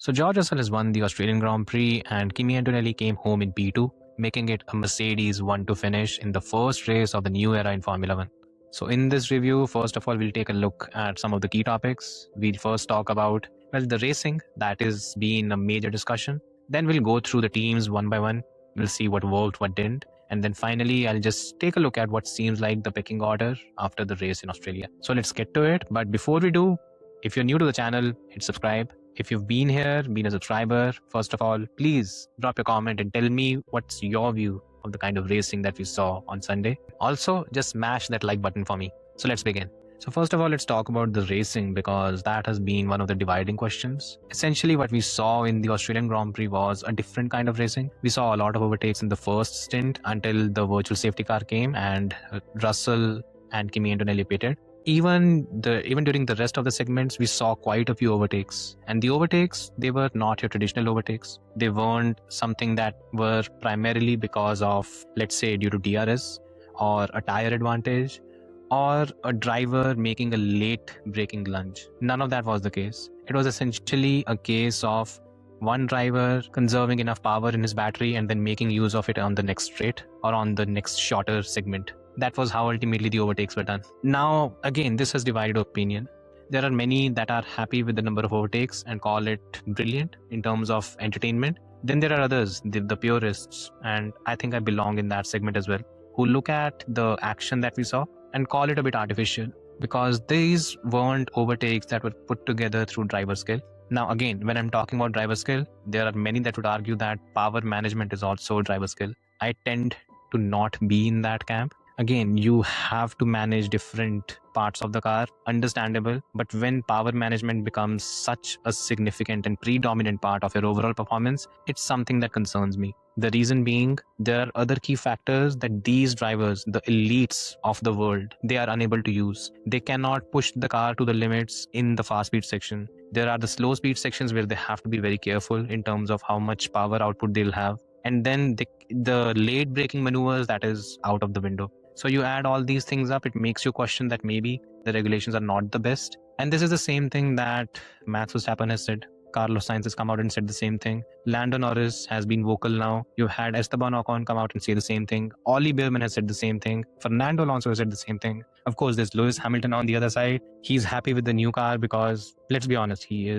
So George Russell has won the Australian Grand Prix and Kimi Antonelli came home in P2, making it a Mercedes 1-2 finish in the first race of the new era in Formula 1. So in this review, first of all, we'll take a look at some of the key topics. We'll first talk about, well, the racing. That has been a major discussion. Then we'll go through the teams one by one. We'll see what worked, what didn't. And then finally, I'll just take a look at what seems like the pecking order after the race in Australia. So let's get to it. But before we do, if you're new to the channel, hit subscribe. If you've been here, been a subscriber, first of all, please drop your comment and tell me what's your view of the kind of racing that we saw on Sunday. Also, just smash that like button for me. So let's begin. So first of all, let's talk about the racing because that has been one of the dividing questions. Essentially, what we saw in the Australian Grand Prix was a different kind of racing. We saw a lot of overtakes in the first stint until the virtual safety car came and Russell and Kimi Antonelli pitted. Even during the rest of the segments, we saw quite a few overtakes. And the overtakes, they were not your traditional overtakes. They weren't something that were primarily because of, let's say, due to DRS or a tire advantage or a driver making a late braking lunge. None of that was the case. It was essentially a case of one driver conserving enough power in his battery and then making use of it on the next straight or on the next shorter segment. That was how ultimately the overtakes were done. Now, again, this has divided opinion. There are many that are happy with the number of overtakes and call it brilliant in terms of entertainment. Then there are others, the purists, and I think I belong in that segment as well, who look at the action that we saw and call it a bit artificial because these weren't overtakes that were put together through driver skill. Now, again, when I'm talking about driver skill, there are many that would argue that power management is also driver skill. I tend to not be in that camp. Again, you have to manage different parts of the car, understandable, but when power management becomes such a significant and predominant part of your overall performance, it's something that concerns me. The reason being, there are other key factors that these drivers, the elites of the world, they are unable to use. They cannot push the car to the limits in the fast speed section. There are the slow speed sections where they have to be very careful in terms of how much power output they'll have. And then the late braking maneuvers, that is out of the window. So you add all these things up, it makes you question that maybe the regulations are not the best. And this is the same thing that Max Verstappen has said. Carlos Sainz has come out and said the same thing. Lando Norris has been vocal now. You've had Esteban Ocon come out and say the same thing. Ollie Bearman has said the same thing. Fernando Alonso has said the same thing. Of course, there's Lewis Hamilton on the other side. He's happy with the new car because, let's be honest, he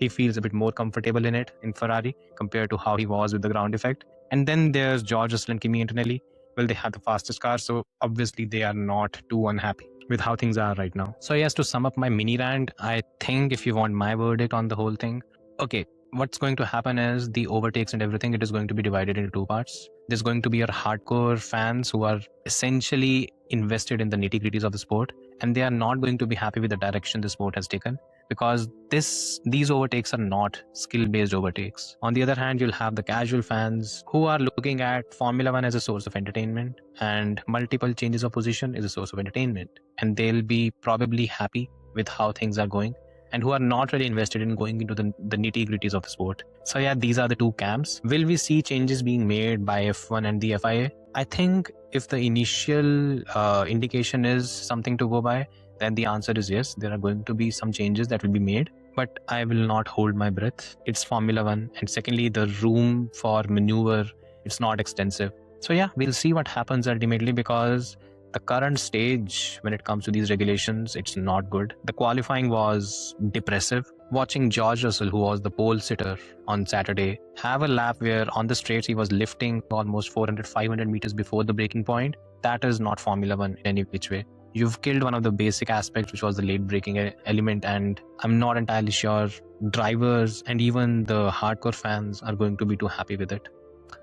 feels a bit more comfortable in it, in Ferrari, compared to how he was with the ground effect. And then there's George Russell and Kimi Antonelli. Well, they have the fastest car, so obviously they are not too unhappy with how things are right now. So yes, to sum up my mini rant, I think if you want my verdict on the whole thing, okay, what's going to happen is the overtakes and everything, it is going to be divided into two parts. There's going to be your hardcore fans who are essentially invested in the nitty-gritties of the sport, and they are not going to be happy with the direction the sport has taken because these overtakes are not skill-based overtakes. On the other hand, you'll have the casual fans who are looking at Formula 1 as a source of entertainment and multiple changes of position is a source of entertainment, and they'll be probably happy with how things are going and who are not really invested in going into the nitty-gritties of the sport. So yeah, these are the two camps. Will we see changes being made by F1 and the FIA? I think if the initial indication is something to go by, then the answer is yes, there are going to be some changes that will be made, but I will not hold my breath. It's Formula 1, and secondly, the room for maneuver, it's not extensive. So yeah, we'll see what happens ultimately because the current stage when it comes to these regulations, it's not good. The qualifying was depressive. Watching George Russell, who was the pole sitter on Saturday, have a lap where on the straights he was lifting almost 400-500 meters before the braking point, that is not Formula 1 in any which way. You've killed one of the basic aspects, which was the late braking element, and I'm not entirely sure drivers and even the hardcore fans are going to be too happy with it.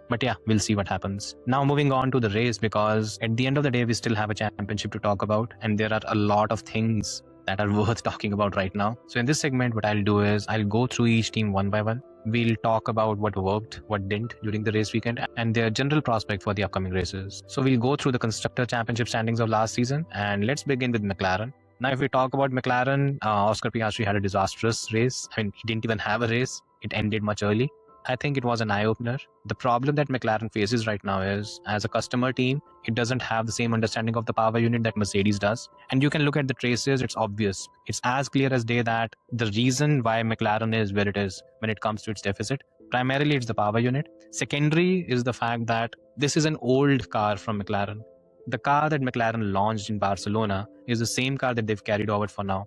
But yeah, we'll see what happens. Now moving on to the race, because at the end of the day, we still have a championship to talk about, and there are a lot of things that are worth talking about right now. So in this segment, what I'll do is I'll go through each team one by one. We'll talk about what worked, what didn't during the race weekend, and their general prospect for the upcoming races. So we'll go through the Constructor Championship standings of last season, and let's begin with McLaren. Now, if we talk about McLaren, Oscar Piastri had a disastrous race. I mean, he didn't even have a race. It ended much early. I think it was an eye-opener. The problem that McLaren faces right now is, as a customer team, it doesn't have the same understanding of the power unit that Mercedes does. And you can look at the traces, it's obvious. It's as clear as day that the reason why McLaren is where it is when it comes to its deficit, primarily it's the power unit. Secondary is the fact that this is an old car from McLaren. The car that McLaren launched in Barcelona is the same car that they've carried over for now.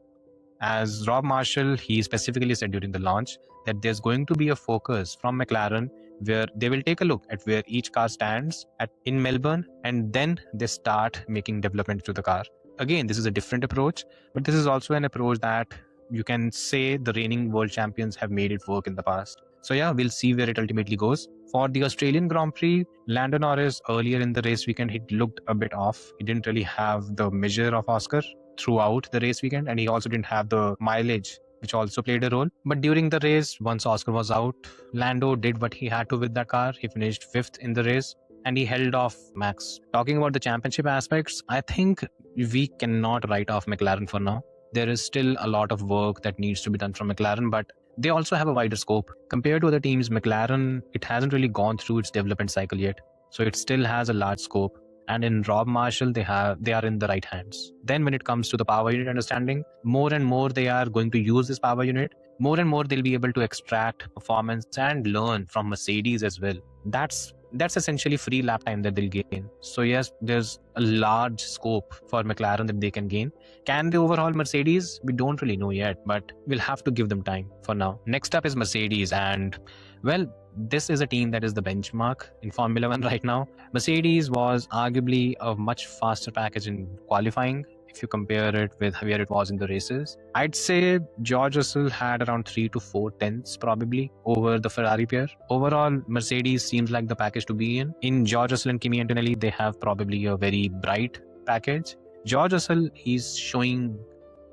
As Rob Marshall, he specifically said during the launch that there's going to be a focus from McLaren where they will take a look at where each car stands in Melbourne, and then they start making development to the car. Again, this is a different approach, but this is also an approach that you can say the reigning world champions have made it work in the past. So yeah, we'll see where it ultimately goes. For the Australian Grand Prix, Lando Norris earlier in the race weekend, he looked a bit off. He didn't really have the measure of Oscar throughout the race weekend, and he also didn't have the mileage, which also played a role. But during the race, once Oscar was out, Lando did what he had to with that car. He finished 5th in the race and he held off Max. Talking about the championship aspects, I think we cannot write off McLaren for now. There is still a lot of work that needs to be done from McLaren, but they also have a wider scope. Compared to other teams, McLaren, it hasn't really gone through its development cycle yet. So it still has a large scope. And in Rob Marshall, they are in the right hands. Then when it comes to the power unit understanding, more and more they are going to use this power unit. More and more they'll be able to extract performance and learn from Mercedes as well. That's essentially free lap time that they'll gain. So yes, there's a large scope for McLaren that they can gain. Can they overhaul Mercedes? We don't really know yet, but we'll have to give them time for now. Next up is Mercedes, and well, this is a team that is the benchmark in Formula 1 right now. Mercedes was arguably a much faster package in qualifying if you compare it with where it was in the races. I'd say George Russell had around 3 to 4 tenths probably over the Ferrari pair. Overall, Mercedes seems like the package to be in. In George Russell and Kimi Antonelli, they have probably a very bright package. George Russell, he's showing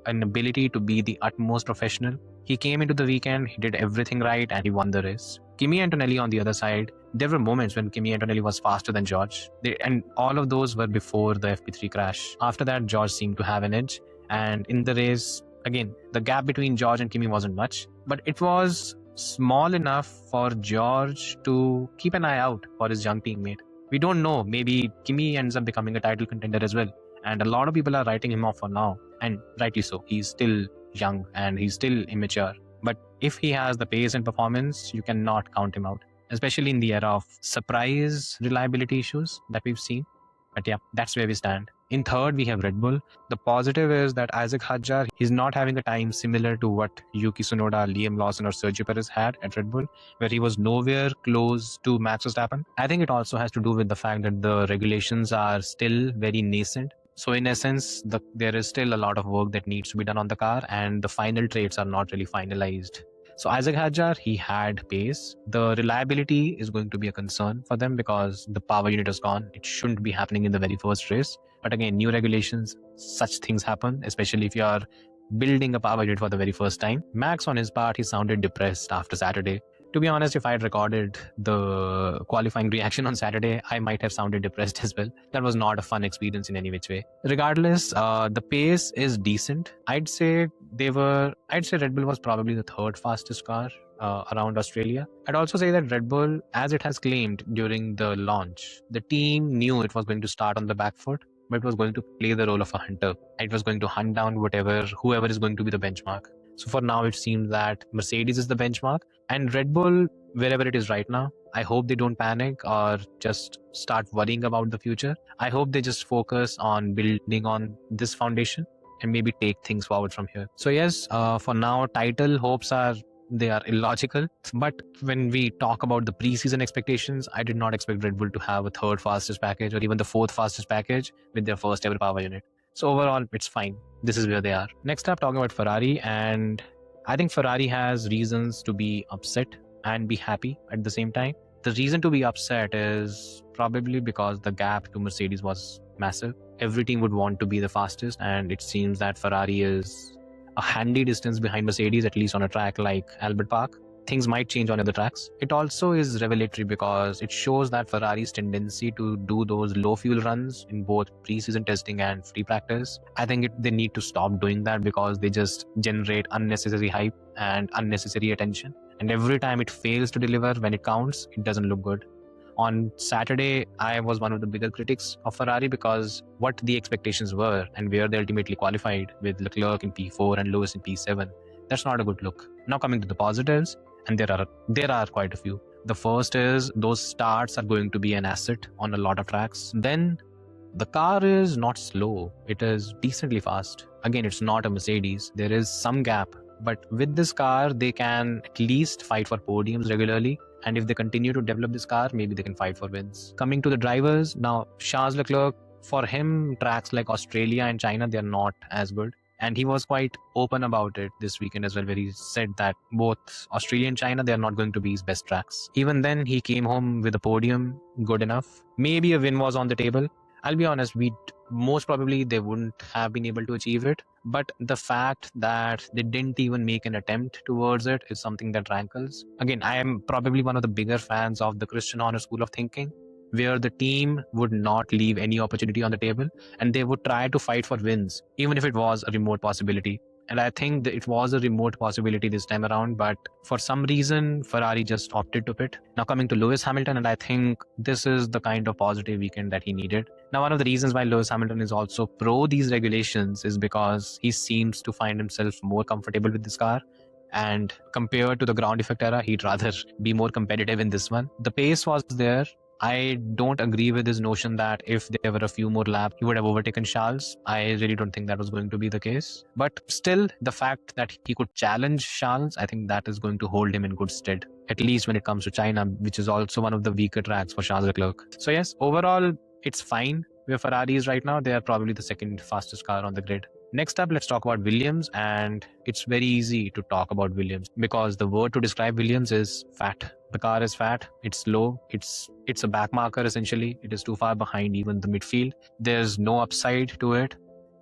an ability to be the utmost professional. He came into the weekend, he did everything right, and he won the race. Kimi Antonelli on the other side, there were moments when Kimi Antonelli was faster than George. And all of those were before the FP3 crash. After that, George seemed to have an edge. And in the race, again, the gap between George and Kimi wasn't much, but it was small enough for George to keep an eye out for his young teammate. We don't know, maybe Kimi ends up becoming a title contender as well. And a lot of people are writing him off for now, and rightly so. He's still young and he's still immature. But if he has the pace and performance, you cannot count him out, especially in the era of surprise reliability issues that we've seen. But yeah, that's where we stand. In third, we have Red Bull. The positive is that Isaac Hadjar, he's not having a time similar to what Yuki Tsunoda, Liam Lawson or Sergio Perez had at Red Bull, where he was nowhere close to Max Verstappen. I think it also has to do with the fact that the regulations are still very nascent. So in essence, there is still a lot of work that needs to be done on the car, and the final traits are not really finalized. So Isaac Hadjar, he had pace. The reliability is going to be a concern for them because the power unit is gone. It shouldn't be happening in the very first race. But again, new regulations, such things happen, especially if you are building a power unit for the very first time. Max, on his part, he sounded depressed after Saturday. To be honest, if I had recorded the qualifying reaction on Saturday, I might have sounded depressed as well. That was not a fun experience in any which way. Regardless, the pace is decent. I'd say Red Bull was probably the third fastest car around Australia. I'd also say that Red Bull, as it has claimed during the launch, the team knew it was going to start on the back foot, but it was going to play the role of a hunter. It was going to hunt down whoever is going to be the benchmark. So for now, it seems that Mercedes is the benchmark, and Red Bull, wherever it is right now, I hope they don't panic or just start worrying about the future. I hope they just focus on building on this foundation and maybe take things forward from here. So yes, for now, title hopes they are illogical. But when we talk about the preseason expectations, I did not expect Red Bull to have a third fastest package or even the fourth fastest package with their first ever power unit. So overall, it's fine. This is where they are. Next up, talking about Ferrari, and I think Ferrari has reasons to be upset and be happy at the same time. The reason to be upset is probably because the gap to Mercedes was massive. Every team would want to be the fastest, and it seems that Ferrari is a handy distance behind Mercedes, at least on a track like Albert Park. Things might change on other tracks. It also is revelatory because it shows that Ferrari's tendency to do those low fuel runs in both pre-season testing and free practice. I think they need to stop doing that because they just generate unnecessary hype and unnecessary attention. And every time it fails to deliver when it counts, it doesn't look good. On Saturday, I was one of the bigger critics of Ferrari because what the expectations were and where they ultimately qualified with Leclerc in P4 and Lewis in P7, that's not a good look. Now coming to the positives, and there are quite a few. The first is those starts are going to be an asset on a lot of tracks. Then the car is not slow, it is decently fast. Again, it's not a Mercedes, there is some gap, but with this car they can at least fight for podiums regularly, and if they continue to develop this car, maybe they can fight for wins. Coming to the drivers, now Charles Leclerc, for him tracks like Australia and China, they're not as good, and he was quite open about it this weekend as well, where he said that both Australia and China, they're not going to be his best tracks. Even then, he came home with a podium, good enough. Maybe a win was on the table. I'll be honest, most probably they wouldn't have been able to achieve it, but the fact that they didn't even make an attempt towards it is something that rankles. Again, I am probably one of the bigger fans of the Christian Horner school of thinking, where the team would not leave any opportunity on the table and they would try to fight for wins, even if it was a remote possibility. And I think that it was a remote possibility this time around, but for some reason, Ferrari just opted to pit. Now coming to Lewis Hamilton, and I think this is the kind of positive weekend that he needed. Now, one of the reasons why Lewis Hamilton is also pro these regulations is because he seems to find himself more comfortable with this car. And compared to the ground effect era, he'd rather be more competitive in this one. The pace was there. I don't agree with his notion that if there were a few more laps, he would have overtaken Charles. I really don't think that was going to be the case. But still, the fact that he could challenge Charles, I think that is going to hold him in good stead, at least when it comes to China, which is also one of the weaker tracks for Charles Leclerc. So yes, overall, it's fine where Ferrari is right now. They are probably the second fastest car on the grid. Next up, let's talk about Williams, and it's very easy to talk about Williams because the word to describe Williams is fat. The car is fat, it's slow, it's a back marker essentially. It is too far behind even the midfield. There's no upside to it,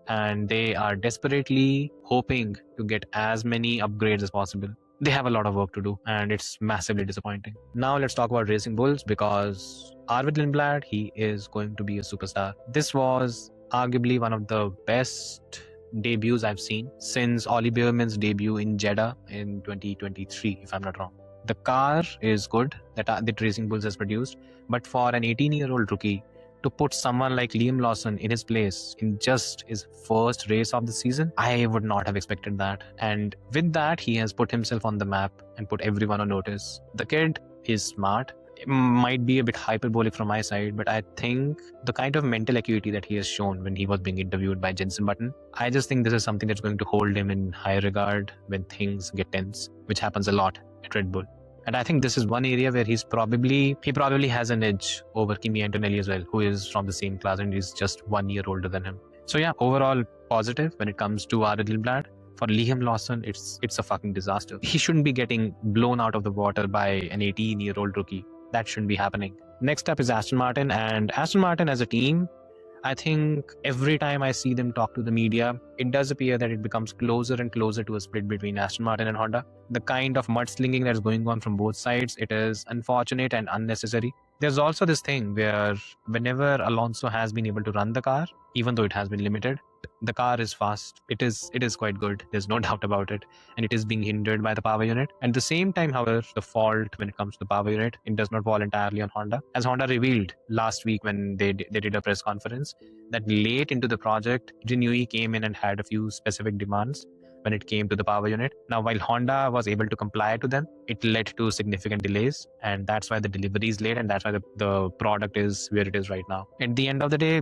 and they are desperately hoping to get as many upgrades as possible. They have a lot of work to do, and it's massively disappointing. Now let's talk about Racing Bulls, because Arvid Lindblad, he is going to be a superstar. This was arguably one of the best debuts I've seen since Ollie Behrman's debut in Jeddah in 2023, if I'm not wrong. The car is good that Racing Bulls has produced, but for an 18-year-old rookie to put someone like Liam Lawson in his place in just his first race of the season, I would not have expected that. And with that, he has put himself on the map and put everyone on notice. The kid is smart. It might be a bit hyperbolic from my side, but I think the kind of mental acuity that he has shown when he was being interviewed by Jenson Button, I just think this is something that's going to hold him in high regard when things get tense, which happens a lot at Red Bull. And I think this is one area where he probably has an edge over Kimi Antonelli as well, who is from the same class and he's just 1 year older than him. So yeah, overall positive when it comes to Arvid Lindblad. For Liam Lawson, it's a fucking disaster. He shouldn't be getting blown out of the water by an 18-year-old rookie. That shouldn't be happening. Next up is Aston Martin, and Aston Martin as a team, I think every time I see them talk to the media, it does appear that it becomes closer and closer to a split between Aston Martin and Honda. The kind of mudslinging that's going on from both sides, it is unfortunate and unnecessary. There's also this thing where whenever Alonso has been able to run the car, even though it has been limited, the car is fast. It is quite good. There's no doubt about it. And it is being hindered by the power unit. At the same time, however, the fault when it comes to the power unit, it does not fall entirely on Honda. As Honda revealed last week when they did a press conference, that late into the project, Jinui came in and had a few specific demands when it came to the power unit. Now, while Honda was able to comply to them, it led to significant delays, and that's why the delivery is late, and that's why the product is where it is right now. At the end of the day,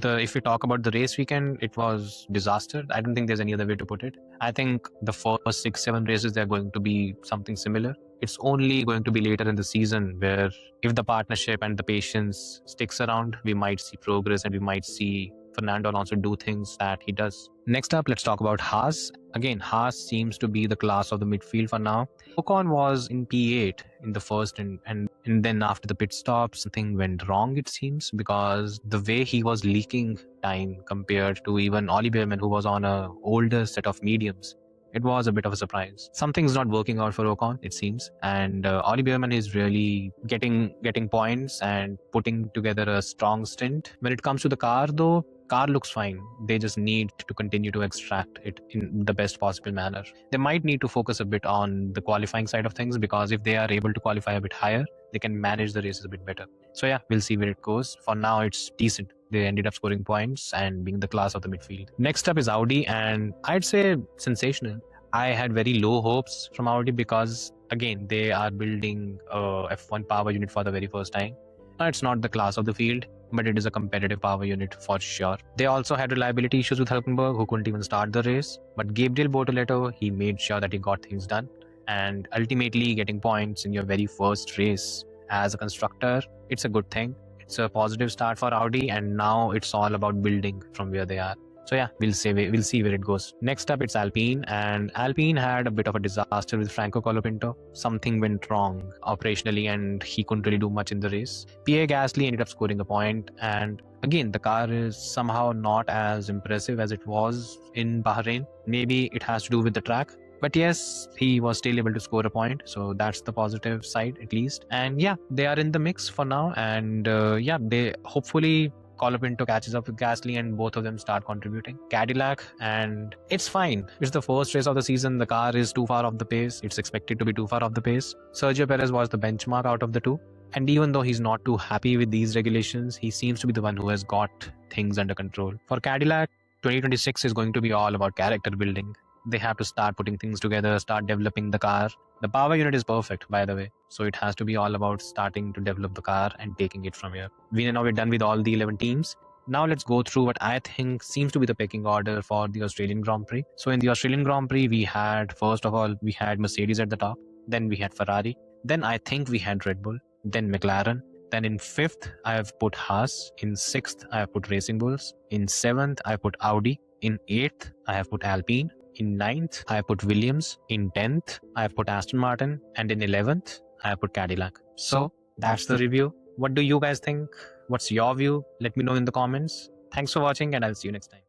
if we talk about the race weekend, it was disaster. I don't think there's any other way to put it. I think the first 6-7 races, they're going to be something similar. It's only going to be later in the season where if the partnership and the patience sticks around, we might see progress and we might see Fernando Alonso do things that he does. Next up, let's talk about Haas. Again, Haas seems to be the class of the midfield for now. Ocon was in P8 in the first and then after the pit stop, something went wrong, it seems, because the way he was leaking time compared to even Ollie Behrman, who was on a older set of mediums, it was a bit of a surprise. Something's not working out for Ocon, it seems, and Ollie Behrman is really getting points and putting together a strong stint. When it comes to the car, though, car looks fine. They just need to continue to extract it in the best possible manner. They might need to focus a bit on the qualifying side of things, because if they are able to qualify a bit higher, they can manage the races a bit better. So yeah, we'll see where it goes. For now, it's decent. They ended up scoring points and being the class of the midfield. Next up is Audi, and I'd say sensational. I had very low hopes from Audi because, again, they are building a F1 power unit for the very first time. It's not the class of the field, but it is a competitive power unit for sure. They also had reliability issues with Hülkenberg, who couldn't even start the race. But Gabriel Bortoleto, he made sure that he got things done. And ultimately, getting points in your very first race as a constructor, it's a good thing. It's a positive start for Audi, and now it's all about building from where they are. So yeah, we'll see where it goes. Next up, it's Alpine, and Alpine had a bit of a disaster with Franco Colapinto. Something went wrong operationally, and he couldn't really do much in the race. Pierre Gasly ended up scoring a point, and again, the car is somehow not as impressive as it was in Bahrain. Maybe it has to do with the track. But yes, he was still able to score a point, so that's the positive side at least. And yeah, they are in the mix for now, and yeah, they hopefully Colapinto catches up with Gasly and both of them start contributing. Cadillac, and it's fine. It's the first race of the season. The car is too far off the pace. It's expected to be too far off the pace. Sergio Perez was the benchmark out of the two. And even though he's not too happy with these regulations, he seems to be the one who has got things under control. For Cadillac, 2026 is going to be all about character building. They have to start putting things together, start developing the car. The power unit is perfect, by the way. So it has to be all about starting to develop the car and taking it from here. We're done with all the 11 teams. Now let's go through what I think seems to be the pecking order for the Australian Grand Prix. So in the Australian Grand Prix, we had, first of all, we had Mercedes at the top. Then we had Ferrari. Then I think we had Red Bull. Then McLaren. Then in 5th, I have put Haas. In 6th, I have put Racing Bulls. In 7th, I put Audi. In 8th, I have put Alpine. In 9th, I have put Williams. In 10th, I have put Aston Martin. And in 11th, I have put Cadillac. So that's the review. What do you guys think? What's your view? Let me know in the comments. Thanks for watching, and I'll see you next time.